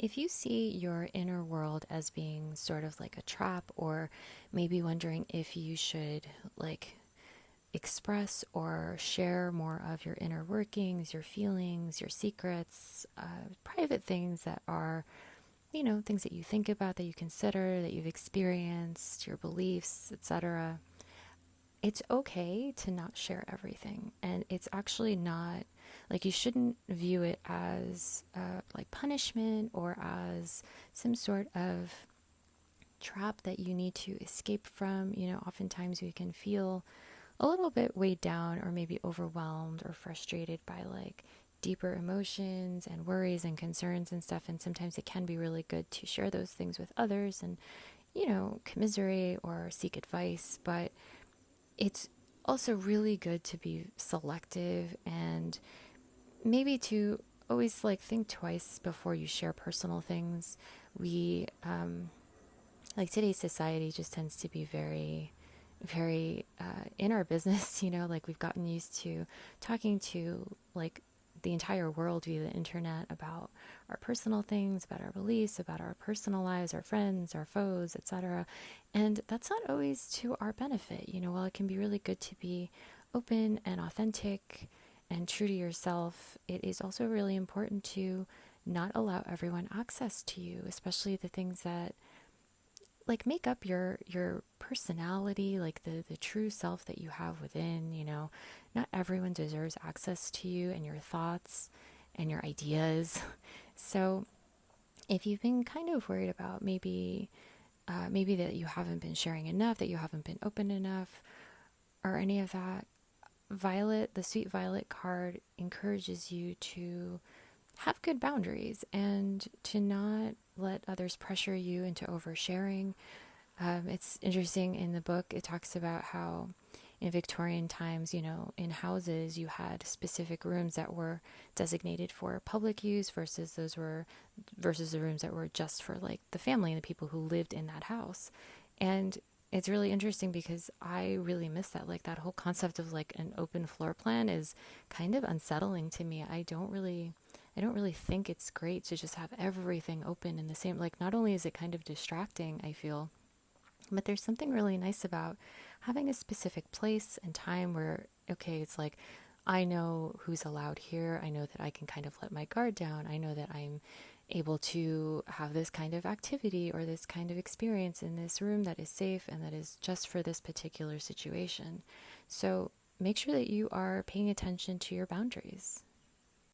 If you see your inner world as being sort of like a trap, or maybe wondering if you should like express or share more of your inner workings, your feelings, your secrets, private things that are, things that you think about, that you consider, that you've experienced, your beliefs, etc. It's okay to not share everything. And it's actually not like you shouldn't view it as like punishment or as some sort of trap that you need to escape from. Oftentimes we can feel a little bit weighed down or maybe overwhelmed or frustrated by like deeper emotions and worries and concerns and stuff. And sometimes it can be really good to share those things with others and, commiserate or seek advice. But it's also really good to be selective and maybe to always like think twice before you share personal things. We, like today's society just tends to be very in our business, like we've gotten used to talking to like the entire world via the internet about our personal things, about our beliefs, about our personal lives, our friends, our foes, etc. And that's not always to our benefit. While it can be really good to be open and authentic and true to yourself, it is also really important to not allow everyone access to you, especially the things that like make up your personality, like the true self that you have within. Not everyone deserves access to you and your thoughts and your ideas. So if you've been kind of worried about maybe that you haven't been sharing enough, that you haven't been open enough, or any of that, Violet, the Sweet Violet card encourages you to have good boundaries and to not let others pressure you into oversharing. It's interesting in the book, it talks about how in Victorian times, in houses, you had specific rooms that were designated for public use versus the rooms that were just for like the family and the people who lived in that house. And it's really interesting because I really miss that. Like that whole concept of like an open floor plan is kind of unsettling to me. I don't really think it's great to just have everything open in the same, like not only is it kind of distracting, I feel, but there's something really nice about having a specific place and time where, okay, it's like, I know who's allowed here. I know that I can kind of let my guard down. I know that I'm able to have this kind of activity or this kind of experience in this room that is safe and that is just for this particular situation. So make sure that you are paying attention to your boundaries.